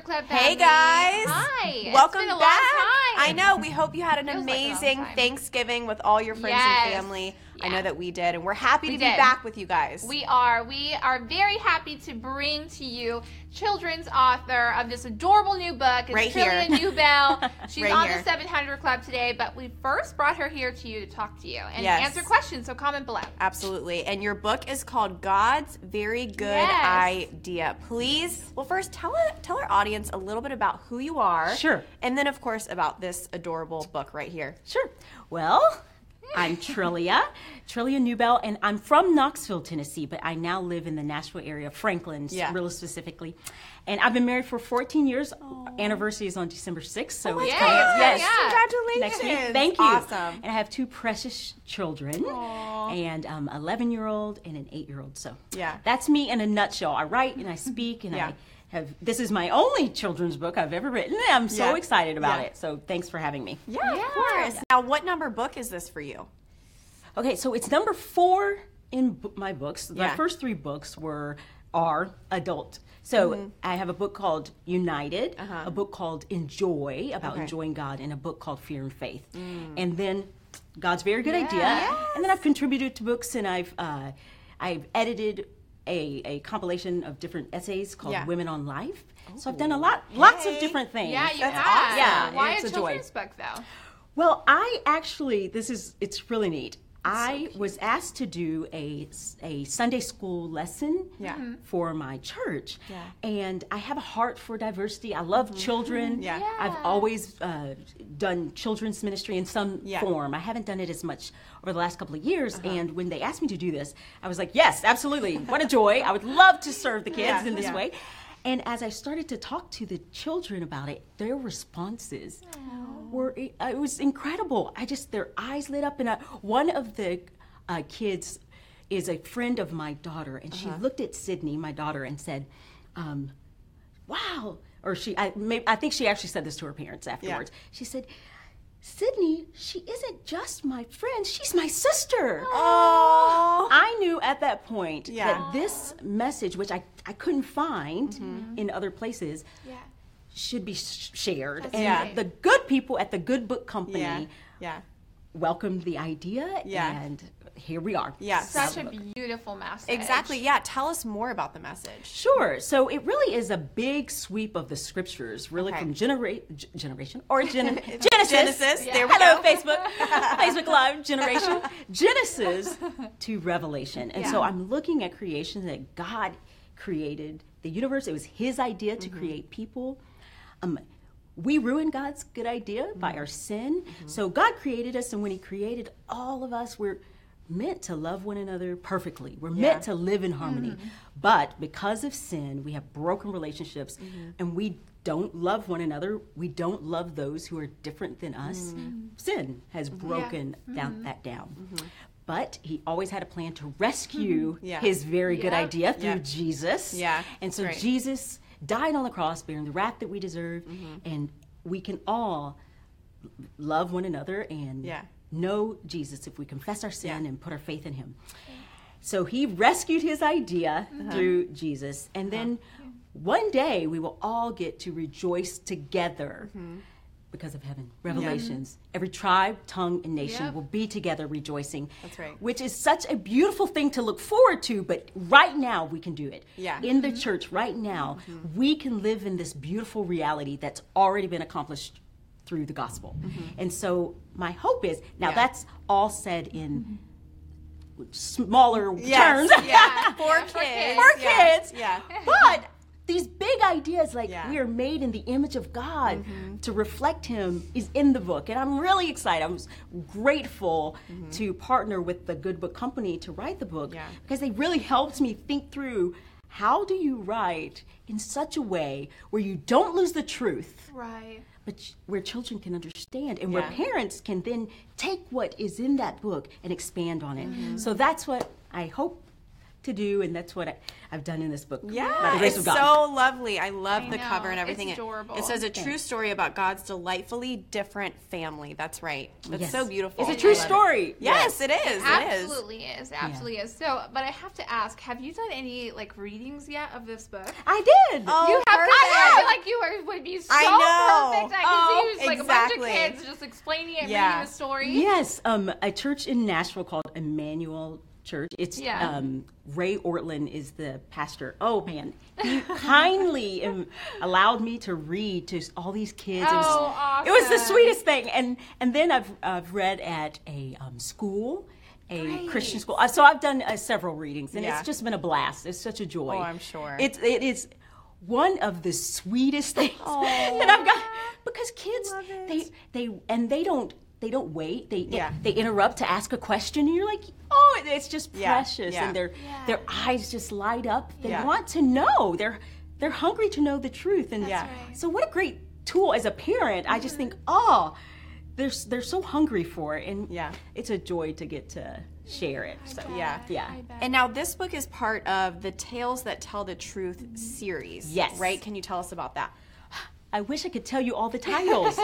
Club Hey family. guys! Hi! Welcome it's been a back! Long time. I know. We hope you had an Feels like a long amazing time. Thanksgiving with all your friends Yes. and family. I Yeah. know that we did, and we're happy We to be did. back with you guys. We are very happy to bring to you children's author of this adorable new book. It's Right Trillia here. Newbell. She's Right on here. the 700 Club today, but we first brought her here to you to talk to you and Yes. answer questions, so comment below. Absolutely. And your book is called God's Very Good Yes. Idea. Please, well, first tell our audience a little bit about who you are. Sure. And then, of course, about this adorable book right here. Sure. Well, I'm Trillia Newbell, and I'm from Knoxville, Tennessee, but I now live in the Nashville area, Franklin, Yeah. really specifically. And I've been married for 14 years. Anniversary is on December 6th, so it's yeah. coming up. Yeah. Congratulations. Next week. Thank you. Awesome. And I have two precious children, and 11-year-old and an 8-year-old. So Yeah. that's me in a nutshell. I write and I speak, and Yeah. this is my only children's book I've ever written. I'm so Yeah. excited about Yeah. it. So thanks for having me. Yeah, of course. Now, what number book is this for you? Okay, so it's number 4 in my books. Yeah. The first 3 books are adult. So I have a book called United, a book called Enjoy, about enjoying God, and a book called Fear and Faith. And then God's Very Good Idea. Yes. And then I've contributed to books, and I've edited a compilation of different essays called Yeah. Women on Life. So I've done lots of Hey. different things. Yeah, you That's have. awesome. Yeah, Why it's a a joy. children's book, though? Well, I actually, it's really neat. I was asked to do a Sunday school lesson Yeah. for my church. Yeah. And I have a heart for diversity. I love children. Yeah. Yeah. I've always done children's ministry in some Yeah. form. I haven't done it as much over the last couple of years. And when they asked me to do this, I was like, yes, absolutely. What a joy. I would love to serve the kids Yeah, in this yeah. way. And as I started to talk to the children about it, their responses it was incredible. Their eyes lit up, and one of the kids is a friend of my daughter, and she looked at Sydney, my daughter, and said, "Wow!" Or I think she actually said this to her parents afterwards. She said, "Sydney, she isn't just my friend; she's my sister." Oh. I knew at that point Yeah. that this message, which I couldn't find in other places, Yeah. should be shared. That's And right. the good people at the Good Book Company Yeah. Yeah. welcomed the idea, Yeah. and here we are. Yeah. Such a beautiful message. Exactly. Yeah. Tell us more about the message. Sure. So it really is a big sweep of the scriptures, really Okay. from generation or Genesis. Genesis. There we Hello, go. Facebook Live generation. Genesis to Revelation. And so Yeah. I'm looking at creation that God created the universe. It was His idea to create people. We ruined God's good idea by our sin. So God created us, and when He created all of us, we're meant to love one another perfectly. We're meant to live in harmony. But because of sin, we have broken relationships, and we don't love one another. We don't love those who are different than us. Sin has broken that down. But He always had a plan to rescue Yeah. His very good Yep. idea through Yeah. Jesus. Yeah, And so right. Jesus died on the cross, bearing the wrath that we deserve, and we can all love one another and Yeah. know Jesus if we confess our sin Yeah. and put our faith in Him. So He rescued His idea through Jesus, and then one day we will all get to rejoice together because of heaven. Revelations. Every tribe, tongue, and nation Yep. will be together rejoicing. That's right. Which is such a beautiful thing to look forward to, but right now we can do it. Yeah. In the church right now, we can live in this beautiful reality that's already been accomplished through the gospel. And so my hope is, now Yeah. that's all said in smaller Yes. terms. Yeah. For For kids. kids. For Yeah. kids. Yeah. But these big ideas, like Yeah. we are made in the image of God to reflect Him, is in the book. And I'm really excited. I was grateful to partner with the Good Book Company to write the book, Yeah. because they really helped me think through, how do you write in such a way where you don't lose the truth, Right. but where children can understand, and where Yeah. parents can then take what is in that book and expand on it. So that's what I hope to do, and that's what I've done in this book. Yeah, by the grace it's of God. so lovely. I love the know, cover and everything. it's adorable. It says a true story about God's delightfully different family. That's right. That's Yes. so beautiful. It's a true I love it. story. Yes, it is. It is. Absolutely is. Absolutely is. So, but I have to ask, have you done any like readings yet of this book? I did. Oh, You have. perfect. I feel like you would be so I know. perfect. I can see you like exactly. a bunch of kids just explaining it, Yeah. reading the story. Yes, a church in Nashville called Emmanuel Church. It's Yeah. Ray Ortlund is the pastor. Oh man, he kindly allowed me to read to all these kids. Oh, It was the awesome. sweetest thing. And then I've read at a school, a Great. Christian school. So I've done several readings, and Yeah. it's just been a blast. It's such a joy. Oh, I'm sure. It is one of the sweetest things that I've got, because kids Love it. they don't wait. Yeah. They interrupt to ask a question, and you're like, oh, it's just Yeah, precious, yeah. and their eyes just light up. They Yeah. want to know. They're hungry to know the truth, and Yeah. right. so what a great tool as a parent. I just think, oh, they're so hungry for it, and Yeah. it's a joy to get to share it. So Yeah. yeah. I bet. And now this book is part of the Tales That Tell the Truth series. Yes. Right? Can you tell us about that? I wish I could tell you all the titles.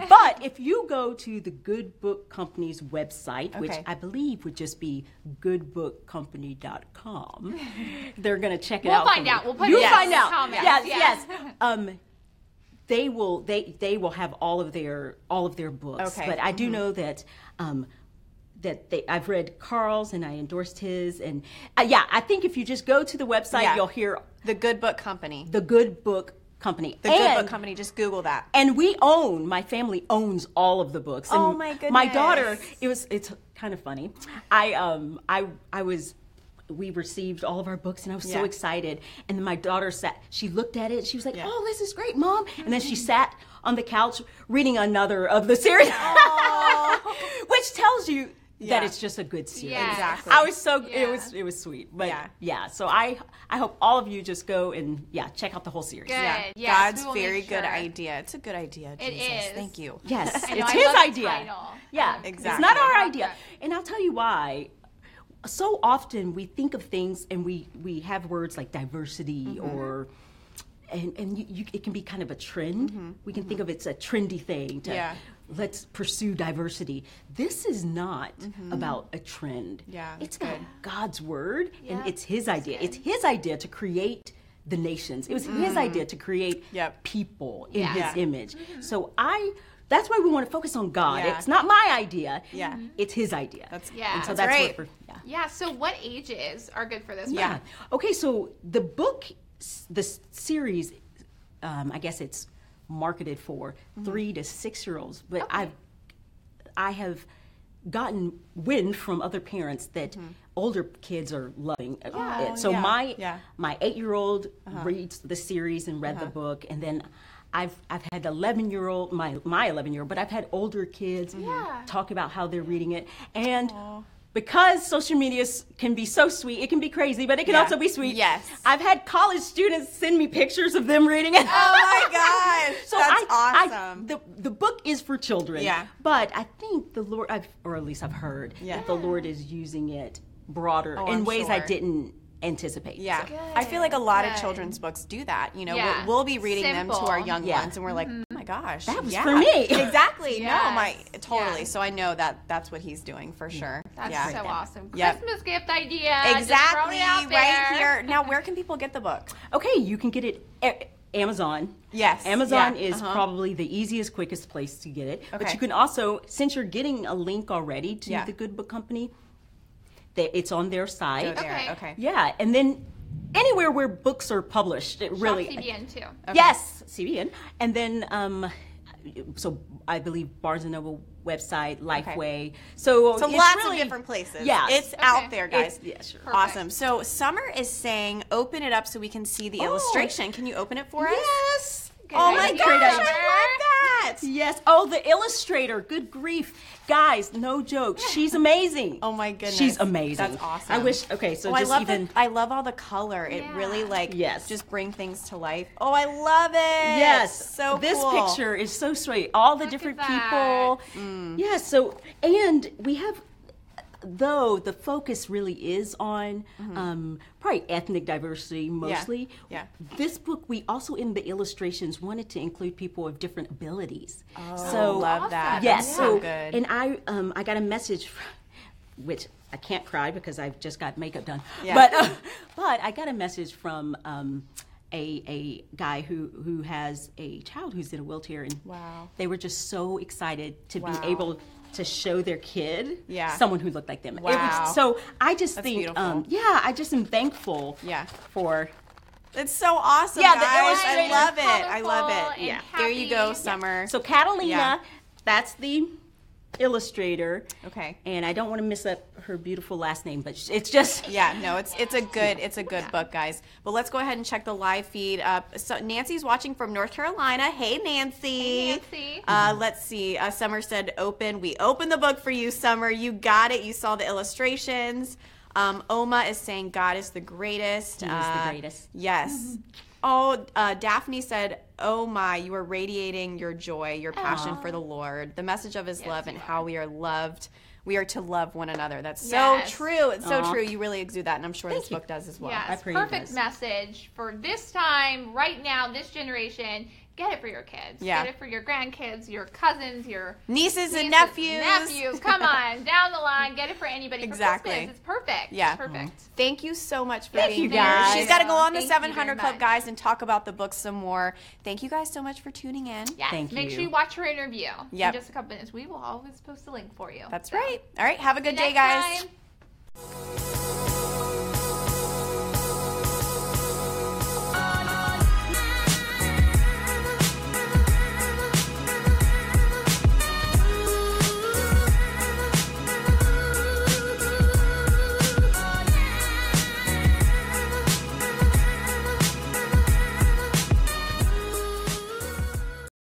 But if you go to the Good Book Company's website, which Okay. I believe would just be goodbookcompany.com, they're going to check it We'll out. find for out. you. We'll put You'll it in find the out. comments. Yes, Yes. yes. They will have all of their books. Okay. But I do know that I've read Carl's and I endorsed his, and I think if you just go to the website, Yeah. you'll hear The Good Book Company. the Good Book Company. The Good Book Company. Just Google that. And my family owns all of the books. And Oh, my My goodness. daughter, it's kind of funny. We received all of our books, and I was so Yeah. excited. And then my daughter she looked at it, and she was like, Yeah. "Oh, this is great, Mom!" And then she sat on the couch reading another of the series, which tells you Yeah. that it's just a good series. Yeah. Exactly. I was so Yeah. it was sweet, but Yeah. So I hope all of you just go and check out the whole series. Good. Yeah. Yes, God's we will very make good sure. idea. It's a good idea, It Jesus. is. Thank you. Yes, I know, it's I his love the idea. title. Yeah, Exactly. It's not our Love idea. that. And I'll tell you why. So often we think of things and we have words like diversity or and it can be kind of a trend. We can think of it's a trendy thing to Yeah. let's pursue diversity. This is not about a trend. Yeah, it's that's about good. God's word Yeah, and it's his idea. good. It's his idea to create the nations. It was his idea to create Yep. people in Yeah. his Yeah. image. So that's why we want to focus on God. Yeah. It's not my idea. Yeah. It's his idea. Yeah. And so That's that's great. what Yeah. So, what ages are good for this book? yeah. Okay, so the book, the series, I guess it's marketed for 3 to 6 year olds, but Okay. I have gotten wind from other parents that older kids are loving it. So yeah. my 8-year-old reads the series and read the book, and then I've had 11-year-old, my 11-year-old, but I've had older kids talk about how they're reading it, and because social media can be so sweet, it can be crazy, but it can Yeah. also be sweet. Yes. I've had college students send me pictures of them reading it. Oh my gosh, that's awesome. The book is for children. Yeah. But I think the Lord, or at least I've heard, Yeah. that the Lord is using it broader Oh, in I'm ways I sure. didn't anticipate. Yeah, So- I feel like a lot of Good. children's books do that. You know, Yeah. we'll be reading them to our Simple. young Yeah. ones, and we're like, oh my gosh, That was yeah. for me. Exactly. Yes. Totally. Yes. So I know that's what he's doing for sure. That's yeah. so awesome. Yep. Christmas gift idea. Just throwing Exactly. it out there. Right here. Now, where can people get the book? Okay, you can get it at Amazon. Yes. Amazon Yeah. is probably the easiest, quickest place to get it. But Okay. you can also, since you're getting a link already to Yeah. the Good Book Company, it's on their Go site. there. Okay. Okay. Yeah, and then anywhere where books are published, it really. Shop CBN too. Yes, CBN. And then, so I believe Barnes & Noble website, Lifeway. So So it's lots really, of different places. Yeah. It's out there, guys. Yeah, sure. Perfect. Awesome. So Summer is saying, open it up so we can see the illustration. Can you open it for us? Yes. Oh my Good gosh, idea. I love that. Yes. Oh, the illustrator. Good grief. Guys, no joke. She's amazing. Oh my goodness. She's amazing. That's awesome. I wish, okay, so Oh, just I love even. I love all the color. It Yeah. really Yes. just bring things to life. Oh, I love it. Yes. So this cool. picture is so sweet. All the Look different at people. that. Yes. So, and we have though the focus really is on probably ethnic diversity mostly, Yeah. this book, we also in the illustrations wanted to include people of different abilities. Oh, So love that. yes, That's so so good. and I got a message, which I can't cry because I've just got makeup done. Yeah. But I got a message from a guy who has a child who's in a wheelchair, and Wow. they were just so excited to Wow. be able to show their kid Yeah. someone who looked like them. Wow. So I just That's think, beautiful. I just am thankful Yeah. for. It's so awesome, Yeah, the guys. I illustrators, love it. I love colorful it. and Yeah. There you go, happy. Summer. So Catalina, Yeah. that's the illustrator. Okay. And I don't want to mess up her beautiful last name, but it's just Yeah, no, it's a good book, guys. But let's go ahead and check the live feed. So Nancy's watching from North Carolina. Hey, Nancy. Hey, Nancy. Let's see. Summer said, "Open." We opened the book for you, Summer. You got it. You saw the illustrations. Oma is saying, "God is the greatest." He is the greatest. Yes. Oh, Daphne said, "Oh my, you are radiating your joy, your passion for the Lord, the message of His love, and how we are loved. We are to love one another." That's so Yes. true. It's so Aw. true. You really exude that, and I'm sure this you. book does as well. Yes, pray it perfect does. message for this time, right now, this generation. Get it for your kids. Yeah. Get it for your grandkids, your cousins, your Nieces and nephews. Nephews, come on, down the line. Get it for anybody. Exactly. For Christmas. It's perfect. Yeah. It's perfect. Thank you so much for Thank being you, here. guys. She's got to go on the Thank you 700 very Club, much. guys, and talk about the book some more. Thank you guys so much for tuning in. Yes. Thank Make you. sure you watch her interview Yep. in just a couple minutes. We will always post a link for you. That's So, right. All right. Have a good day, next guys. time.